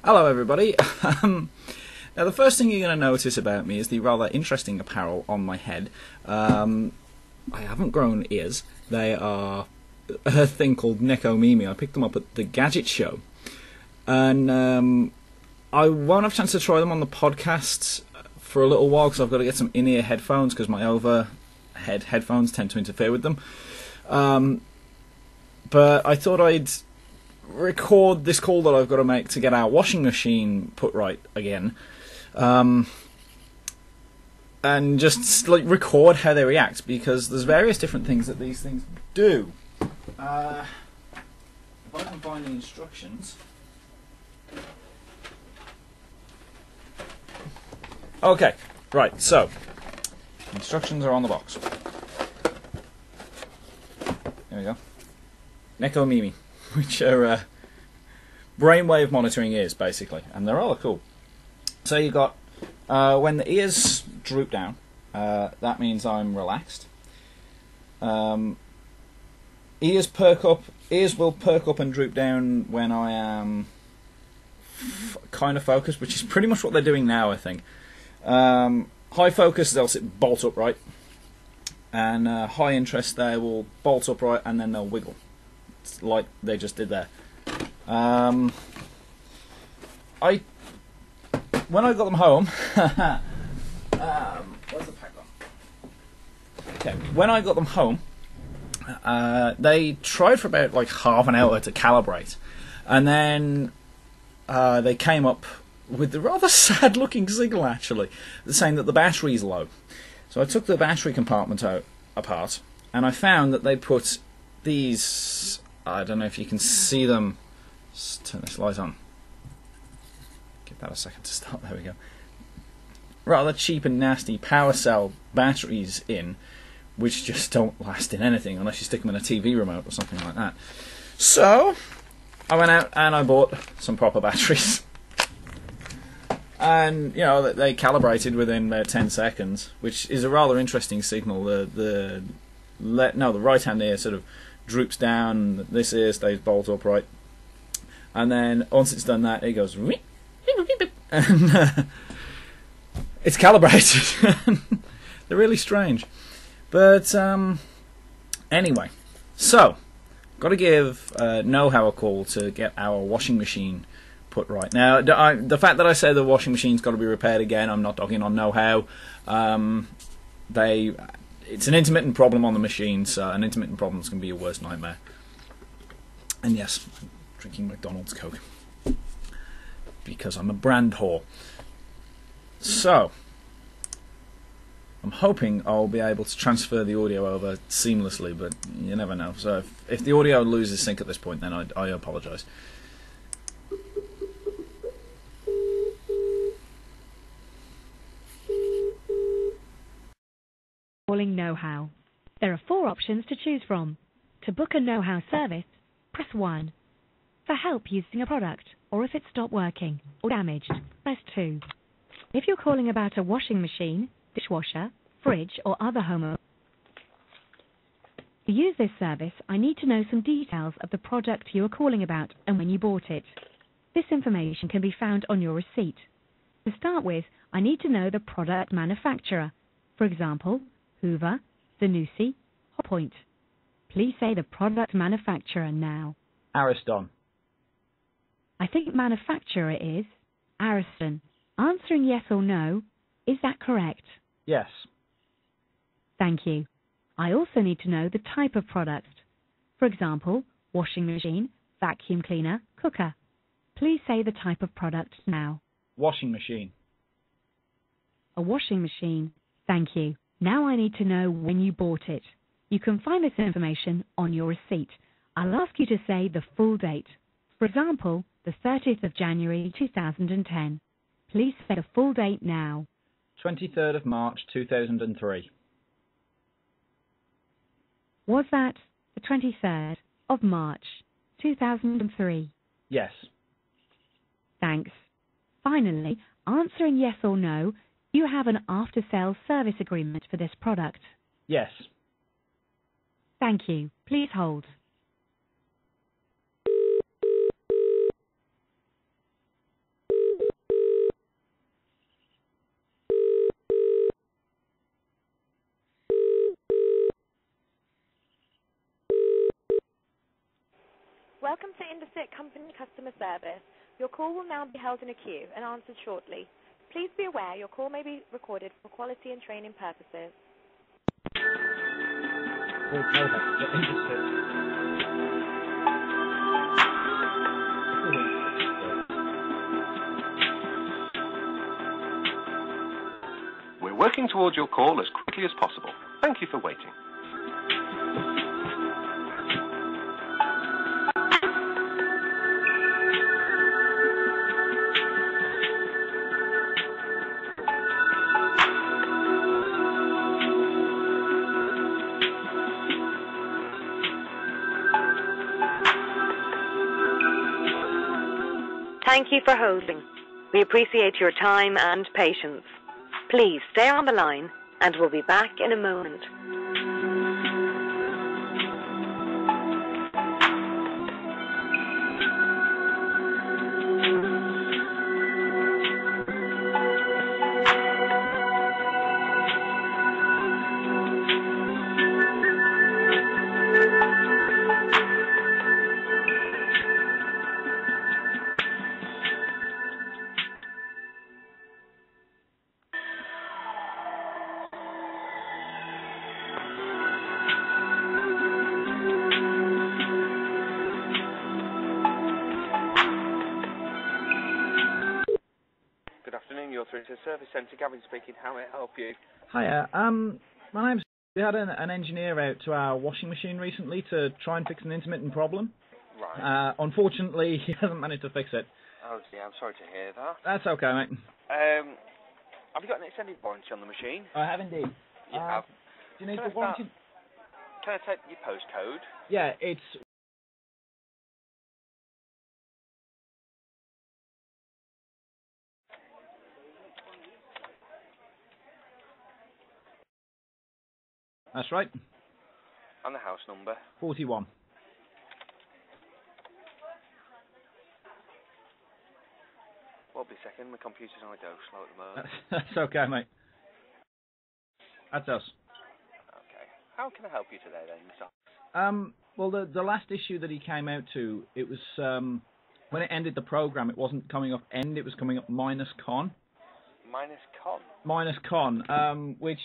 Hello everybody. Now the first thing you're going to notice about me is the rather interesting apparel on my head. I haven't grown ears. They are a thing called Nekomimi. I picked them up at the Gadget show. And I won't have a chance to try them on the podcast for a little while because I've got to get some in-ear headphones because my overhead headphones tend to interfere with them. But I thought I'd record this call that I've got to make to get our washing machine put right again, and just record how they react, because there's various different things that these things do. If I can find the instructions. Okay, right, so instructions are on the box. There we go. Nekomimi, which are brainwave monitoring ears, basically, and they're all cool. So you got when the ears droop down, that means I'm relaxed. Ears will perk up and droop down when I am kind of focused, which is pretty much what they're doing now, I think. High focus, they'll sit bolt upright, and high interest, they will bolt upright and then they'll wiggle, like they just did there. When I got them home, where's the pack gone? Okay, when I got them home, they tried for about half an hour to calibrate, and then they came up with the rather sad-looking signal, actually, saying that the battery's low. So I took the battery compartment apart, and I found that they put these, I don't know if you can see them. Let's turn this light on. Give that a second to start. There we go. Rather cheap and nasty power cell batteries in, which just don't last in anything unless you stick them in a TV remote or something like that. So I went out and I bought some proper batteries. And, you know, they calibrated within about 10 seconds, which is a rather interesting signal. The right-hand ear sort of droops down, this ear stays bolt upright, and then once it's done that, it goes, and it's calibrated. They're really strange. But anyway, so got to give Know-How a call to get our washing machine put right. Now, the fact that I say the washing machine's got to be repaired again, I'm not dogging on Know-How. It's an intermittent problem on the machine, so an intermittent problem can be your worst nightmare. And yes, I'm drinking McDonald's Coke because I'm a brand whore. So I'm hoping I'll be able to transfer the audio over seamlessly, but you never know. So if the audio loses sync at this point, then I apologise. Calling Know-How. There are 4 options to choose from. To book a Know-How service, press 1. For help using a product, or if it stopped working or damaged, press 2. If you're calling about a washing machine, dishwasher, fridge, or other home. To use this service, I need to know some details of the product you are calling about and when you bought it. This information can be found on your receipt. To start with, I need to know the product manufacturer. For example, Hoover, Zanussi, Hotpoint. Please say the product manufacturer now. Ariston. I think manufacturer is Ariston. Answering yes or no, is that correct? Yes. Thank you. I also need to know the type of product. For example, washing machine, vacuum cleaner, cooker. Please say the type of product now. Washing machine. A washing machine. Thank you. Now I need to know when you bought it. You can find this information on your receipt. I'll ask you to say the full date. For example, the 30th of January 2010. Please say the full date now. 23rd of March 2003. Was that the 23rd of March 2003? Yes. Thanks. Finally, answering yes or no, you have an after-sales service agreement for this product. Yes. Thank you. Please hold. Welcome to Indesit Company Customer Service. Your call will now be held in a queue and answered shortly. Please be aware your call may be recorded for quality and training purposes. We're working towards your call as quickly as possible. Thank you for waiting. Thank you for holding. We appreciate your time and patience. Please stay on the line and we'll be back in a moment. You're through to the service centre. Gavin speaking. How may I help you? Hiya. My name's... We had an engineer out to our washing machine recently to try and fix an intermittent problem. Right. Unfortunately, he hasn't managed to fix it. Oh dear, I'm sorry to hear that. That's okay, mate. Have you got an extended warranty on the machine? I have indeed. You have. Do you need Can the warranty? Can I take your postcode? Yeah, it's... That's right. And the house number? 41. Won't be a second, my computer's on a go slow at the moment. That's okay, mate. That's us. Okay. How can I help you today then, Mr. Well, the last issue that he came out to, it was, when it ended the program, it wasn't coming up end, it was coming up -con. -con, which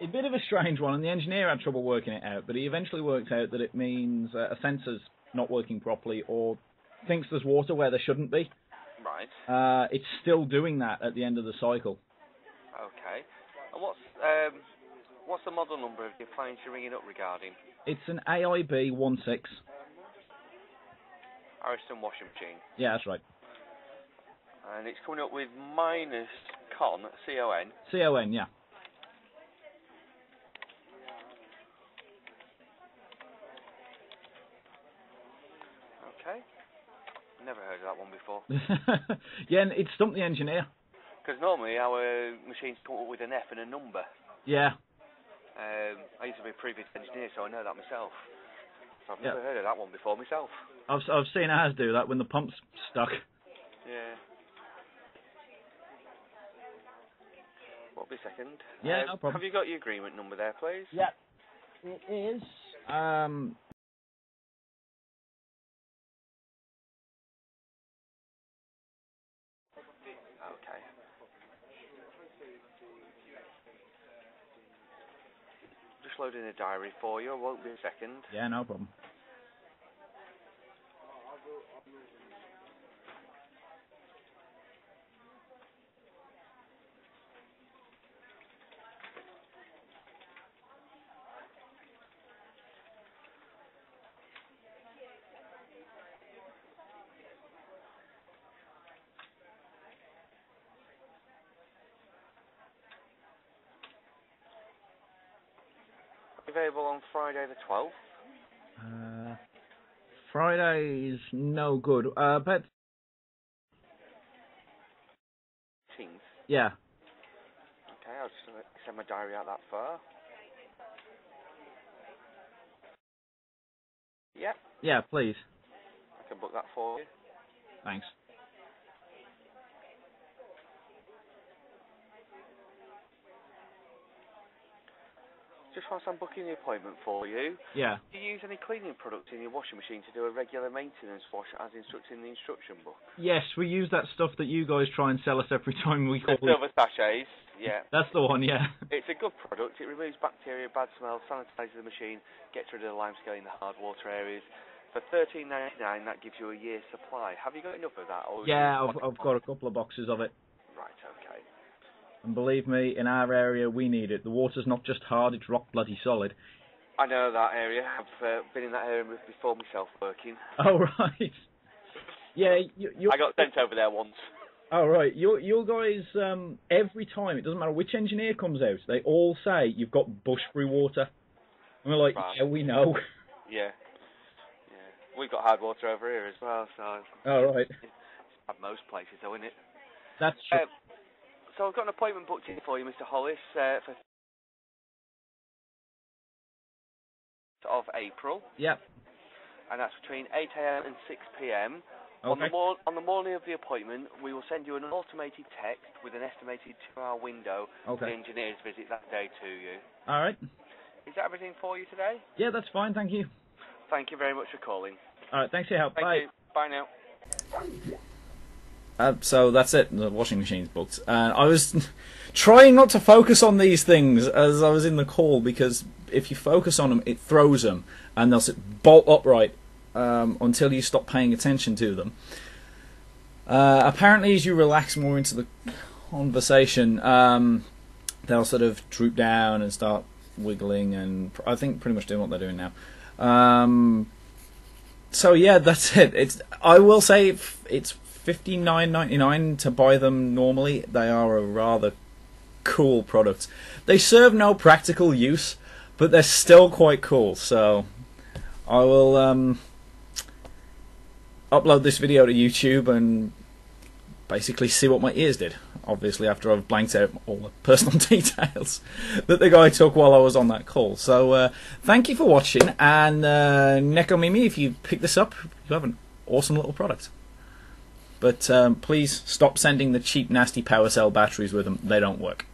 a bit of a strange one, and the engineer had trouble working it out, but he eventually worked out that it means a sensor's not working properly or thinks there's water where there shouldn't be. Right. It's still doing that at the end of the cycle. Okay. And what's the model number of the appliance you're ringing up regarding? It's an AIB 16. Ariston washing machine. Yeah, that's right. And it's coming up with -con, C-O-N. C-O-N, yeah. Okay. Never heard of that one before. Yeah, and it stumped the engineer. Because normally our machines come up with an F and a number. Yeah. I used to be a previous engineer, so I know that myself. So I've never heard of that one before myself. I've seen ours do that when the pump's stuck. Yeah. Won't be a second. Yeah, no problem. Have you got your agreement number there, please? Yeah. It is. Okay. Just loading a diary for you. Won't be a second. Yeah, no problem. Available on Friday the 12th. Friday's no good. But 18th. yeah. Okay, I'll just send my diary out that far. Yep. Yeah, please. I can book that for you. Thanks. just whilst I'm booking the appointment for you, Yeah. do you use any cleaning products in your washing machine to do a regular maintenance wash as instructed in the instruction book? Yes, we use that stuff that you guys try and sell us every time we call The silver sachets, yeah. That's the one, yeah. It's a good product. It removes bacteria, bad smell, sanitises the machine, gets rid of the limescale in the hard water areas. For $13.99, that gives you a year's supply. Have you got enough of that? Or Yeah, I've got a couple of boxes of it. Right, okay. And believe me, in our area, we need it. The water's not just hard, it's rock bloody solid. I know that area. I've been in that area before myself working. Oh, right. Yeah, I got sent over there once. Oh, right. Your guys, every time, it doesn't matter which engineer comes out, they all say, you've got bush-free water. And we're like, right. Yeah, we know. Yeah. We've got hard water over here as well, so... Oh, right. It's at most places, though, isn't it? That's true. So I've got an appointment booked in for you, Mr. Hollis, for of April. Yep. And that's between 8 a.m. and 6 p.m. Okay. On the morning of the appointment, we will send you an automated text with an estimated 2-hour window for the engineer's visit that day to you. All right. Is that everything for you today? Yeah, that's fine, thank you. Thank you very much for calling. All right, thanks for your help. Thank Bye. you. Bye now. So that's it. The washing machine's booked. I was trying not to focus on these things as I was in the call, because if you focus on them, it throws them, and they'll sit bolt upright until you stop paying attention to them. Apparently, as you relax more into the conversation, they'll sort of droop down and start wiggling, and I think pretty much doing what they're doing now. So yeah, that's it. I will say it's $59.99 to buy them normally. They are a rather cool product. They serve no practical use, but they're still quite cool. So I will upload this video to YouTube and basically see what my ears did. Obviously, after I've blanked out all the personal details that the guy took while I was on that call. So thank you for watching, and Nekomimi, if you pick this up, you have an awesome little product. But please stop sending the cheap, nasty power cell batteries with them. They don't work.